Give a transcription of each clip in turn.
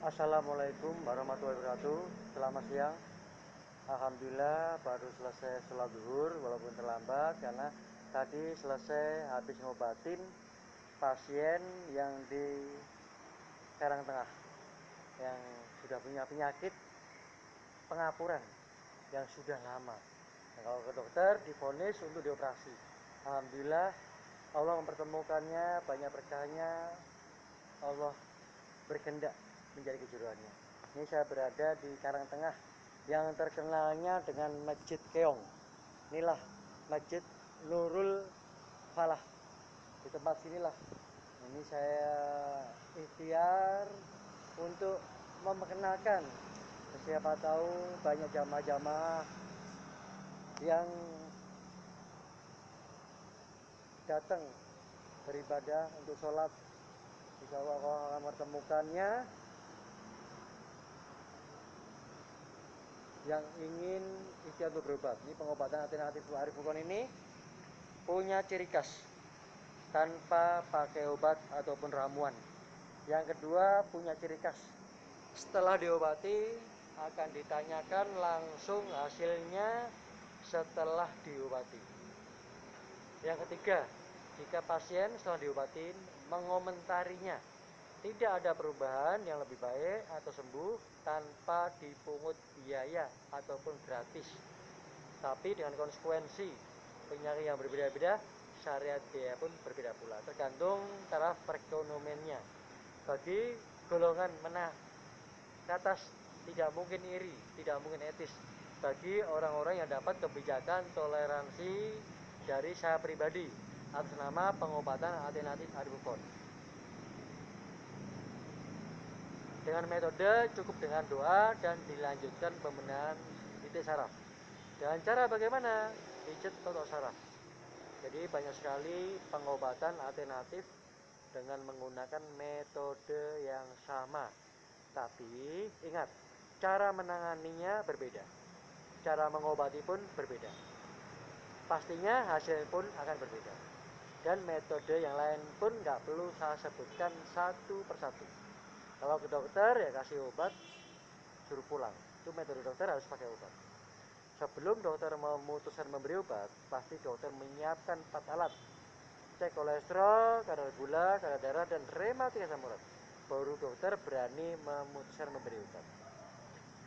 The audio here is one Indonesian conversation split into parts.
Assalamualaikum warahmatullahi wabarakatuh. Selamat siang. Alhamdulillah baru selesai sholat zuhur walaupun terlambat karena tadi selesai habis ngobatin pasien yang di Karangtengah yang sudah punya penyakit pengapuran yang sudah lama. Nah, kalau ke dokter divonis untuk dioperasi. Alhamdulillah Allah mempertemukannya, banyak berkahnya. Allah berkehendak menjadi kejuruannya. Ini saya berada di Karangtengah yang terkenalnya dengan Masjid Keong. Inilah Masjid Nurul Falah. Di tempat sinilah ini saya ikhtiar untuk memperkenalkan. Siapa tahu banyak jamaah-jamaah yang datang beribadah untuk sholat. Insya Allah akan mempertemukannya yang ingin ikhtiar untuk berobat. Ini pengobatan alternatif Arif Furqon ini punya ciri khas tanpa pakai obat ataupun ramuan. Yang kedua punya ciri khas setelah diobati akan ditanyakan langsung hasilnya setelah diobati. Yang ketiga, jika pasien setelah diobatin mengomentarinya tidak ada perubahan yang lebih baik atau sembuh tanpa dipungut biaya ataupun gratis, tapi dengan konsekuensi penyakit yang berbeda-beda, syariat biaya pun berbeda pula tergantung taraf perekonomiannya. Bagi golongan menengah ke atas tidak mungkin iri, tidak mungkin etis bagi orang-orang yang dapat kebijakan toleransi dari saya pribadi atas nama pengobatan alternatif Arif Furqon. Dengan metode cukup dengan doa dan dilanjutkan pembenahan titik saraf. Dan cara bagaimana? Pijat totok saraf. Jadi banyak sekali pengobatan alternatif dengan menggunakan metode yang sama. Tapi ingat, cara menanganinya berbeda. Cara mengobati pun berbeda. Pastinya hasil pun akan berbeda. Dan metode yang lain pun nggak perlu saya sebutkan satu persatu. Kalau ke dokter ya kasih obat, suruh pulang. Itu metode dokter, harus pakai obat. Sebelum dokter memutuskan memberi obat, pasti dokter menyiapkan 4 alat. Cek kolesterol, kadar gula, kadar darah, dan rematik asam urat. Baru dokter berani memutuskan memberi obat.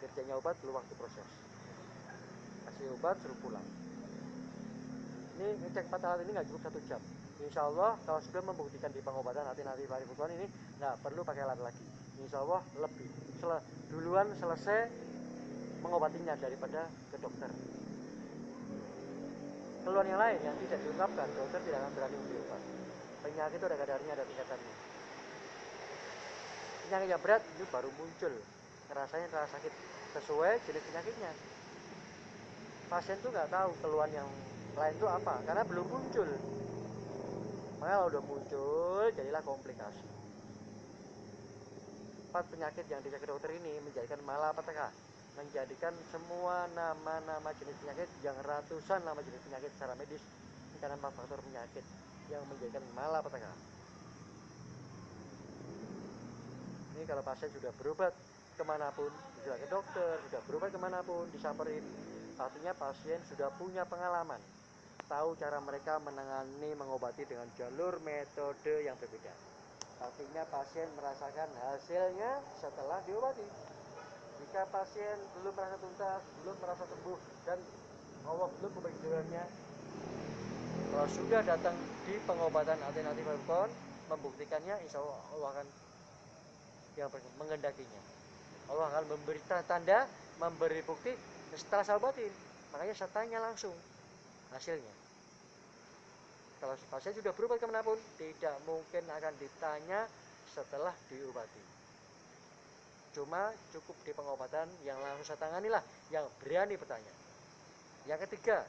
Kerjanya obat perlu waktu proses. Kasih obat, suruh pulang. Ini ngecek 4 alat ini nggak cukup 1 jam. Insya Allah kalau sudah membuktikan di pengobatan alternatif Arif Furqon ini nggak perlu pakai alat lagi. Insya Allah lebih duluan selesai mengobatinya daripada ke dokter. Keluhan yang lain yang tidak diungkapkan, dokter tidak akan berani memberi obat. Penyakit itu ada kadarnya, ada tingkatannya. Penyakit yang berat itu baru muncul, rasanya terasa sakit sesuai jenis penyakitnya. Pasien tuh nggak tahu keluhan yang lain itu apa karena belum muncul. Makanya kalau udah muncul jadilah komplikasi. 4 penyakit yang dicek dokter ini menjadikan malapetaka, menjadikan semua nama-nama jenis penyakit yang ratusan nama jenis penyakit secara medis karena 4 faktor penyakit yang menjadikan malapetaka. Ini kalau pasien sudah berobat kemanapun, sudah ke dokter, sudah berobat kemanapun, disamperin, artinya pasien sudah punya pengalaman, tahu cara mereka menangani, mengobati dengan jalur metode yang berbeda. Artinya pasien merasakan hasilnya setelah diobati. Jika pasien belum merasa tuntas, belum merasa sembuh, dan Allah belum memberi kejujurannya, kalau sudah datang di pengobatan alternatif Arif Furqon, membuktikannya, insya Allah akan yang menghendakinya. Allah akan memberi tanda, memberi bukti setelah saya obatin. Makanya saya tanya langsung hasilnya. Kalau pasien sudah berobat kemanapun, tidak mungkin akan ditanya setelah diobati. Cuma cukup di pengobatan yang langsung saya tanganilah yang berani bertanya. Yang ketiga,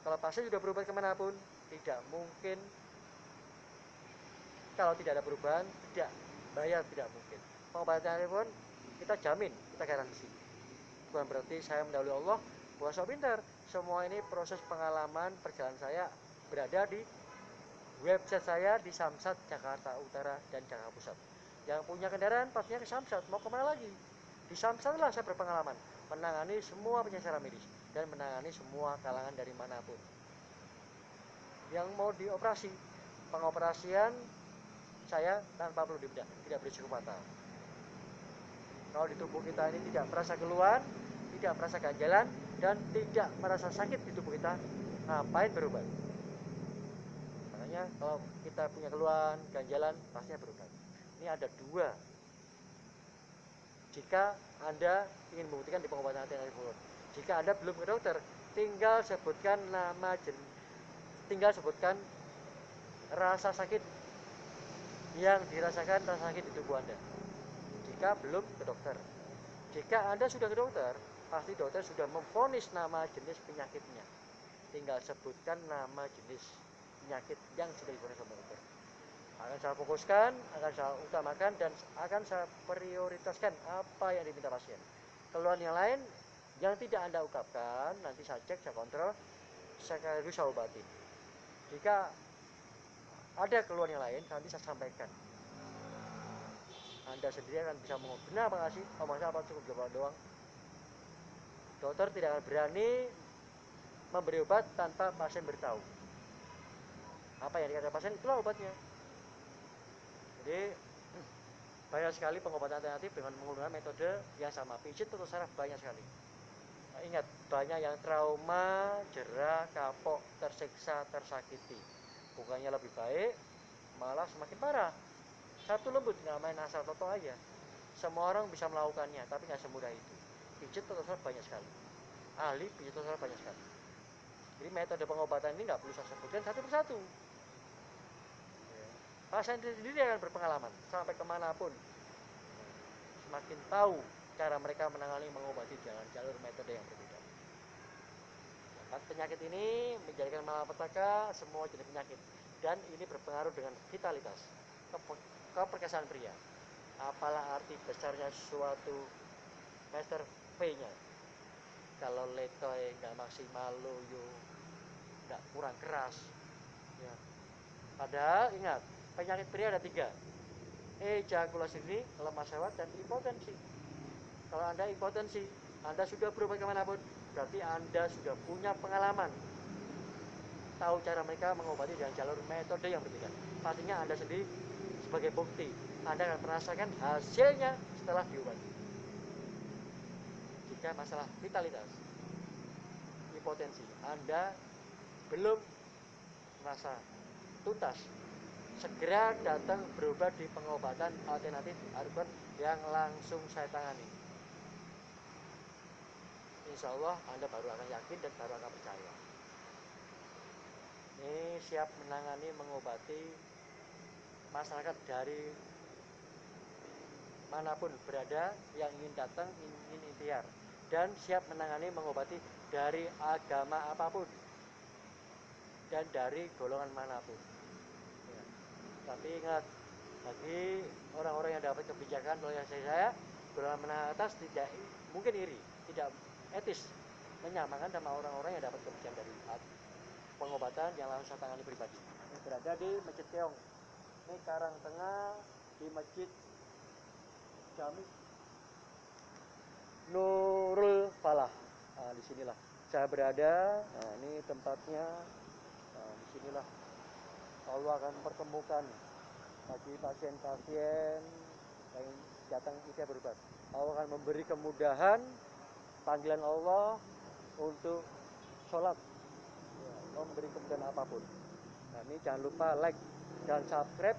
kalau pasien sudah berobat kemanapun, tidak mungkin, kalau tidak ada perubahan, tidak bayar, tidak mungkin. Pengobatan Arif Furqon kita jamin, kita garansi. Bukan berarti saya mendahului Allah, bukan so pintar. Semua ini proses pengalaman perjalanan saya berada di website saya di Samsat Jakarta Utara dan Jakarta Pusat. Yang punya kendaraan pastinya ke Samsat, mau kemana lagi? Di Samsat lah saya berpengalaman menangani semua penyelesaian medis dan menangani semua kalangan dari manapun. Yang mau dioperasi, pengoperasian saya tanpa perlu dibedah, tidak berisiko fatal. Kalau di tubuh kita ini tidak merasa keluhan, tidak merasa ganjalan, dan tidak merasa sakit di tubuh kita, ngapain berobat? Makanya kalau kita punya keluhan, ganjalan, pastinya berobat. Ini ada dua. Jika Anda ingin membuktikan di pengobatan alternatif full. Jika Anda belum ke dokter, tinggal sebutkan tinggal sebutkan rasa sakit yang dirasakan rasa sakit di tubuh Anda. Jika belum ke dokter. Jika Anda sudah ke dokter, pasti dokter sudah memvonis nama jenis penyakitnya. Tinggal sebutkan nama jenis penyakit yang sudah divonis sama dokter. Akan saya fokuskan, akan saya utamakan, dan akan saya prioritaskan apa yang diminta pasien. Keluhan yang lain yang tidak Anda ungkapkan, nanti saya cek, saya kontrol, sekaligus saya obati. Jika ada keluhan yang lain, nanti saya sampaikan. Anda sendiri akan bisa mengomong, benar Pak Kasih, omong saya apa cukup jawab doang. Dokter tidak akan berani memberi obat tanpa pasien beritahu. Apa yang dikatakan pasien, itulah obatnya. Jadi banyak sekali pengobatan alternatif dengan menggunakan metode yang sama. Pijit atau saraf banyak sekali. Nah, ingat, banyak yang trauma, jerah, kapok, tersiksa, tersakiti. Bukannya lebih baik, malah semakin parah. Satu lembut, nggak main asal toto aja. Semua orang bisa melakukannya, tapi nggak semudah itu. Pijit atau saraf banyak sekali. Ahli pijit atau saraf banyak sekali. Jadi metode pengobatan ini nggak perlu saya sebutkan satu persatu. Pasien sendiri akan berpengalaman sampai kemanapun, semakin tahu cara mereka menangani, mengobati dengan jalur metode yang berbeda. Penyakit ini menjadikan malapetaka semua jenis penyakit, dan ini berpengaruh dengan vitalitas, keperkasaan pria. Apalah arti besarnya suatu Master V-nya kalau letoy nggak maksimal, loyo nggak, kurang keras ya. Padahal ingat, penyakit pria ada 3, ejakulasi dini, lemah syahwat, dan impotensi. Kalau Anda impotensi, Anda sudah berobat kemanapun, berarti Anda sudah punya pengalaman, tahu cara mereka mengobati dengan jalur metode yang berbeda. Pastinya Anda sendiri sebagai bukti, Anda akan merasakan hasilnya setelah diobati. Jika masalah vitalitas, impotensi, Anda belum merasa tuntas, segera datang berobat di pengobatan alternatif Argon yang langsung saya tangani. Insya Allah Anda baru akan yakin dan baru akan percaya. Ini siap menangani, mengobati masyarakat dari manapun berada yang ingin datang, ingin ikhtiar, dan siap menangani, mengobati dari agama apapun dan dari golongan manapun. Ya. Tapi ingat, bagi orang-orang yang dapat kebijakan melalui saya, golongan menengah atas tidak mungkin iri, tidak etis menyamakan sama orang-orang yang dapat kebijakan dari pengobatan yang langsung saya tangani pribadi. Ini berada di Masjid Keong, ini Karang Tengah, di Masjid Jami Nurul Falah. Nah, disinilah saya berada. Nah, ini tempatnya. Nah, disinilah Allah akan mempertemukan bagi pasien-pasien yang datang ikhtiar berobat. Allah akan memberi kemudahan, panggilan Allah untuk sholat, ya, memberi kemudahan apapun. Nah, ini jangan lupa like dan subscribe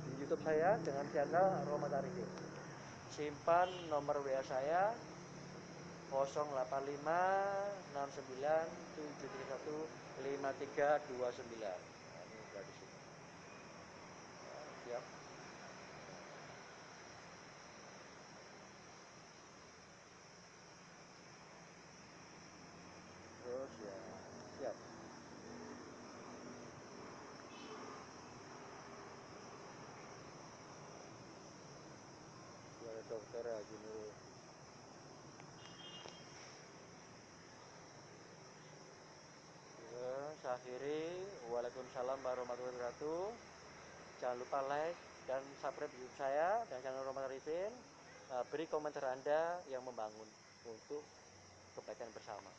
di YouTube saya dengan channel Rohmat Arifin. Simpan nomor WA saya 085 69 731 5329. Nah, ini sudah di sini. Nah, siap. Terus ya, siap. Ada dokter Haji Nurul. Saya akhiri. Waalaikumsalam warahmatullahi wabarakatuh. Jangan lupa like, dan subscribe YouTube saya dan channel Roman Arifin. Beri komentar Anda yang membangun untuk kebaikan bersama.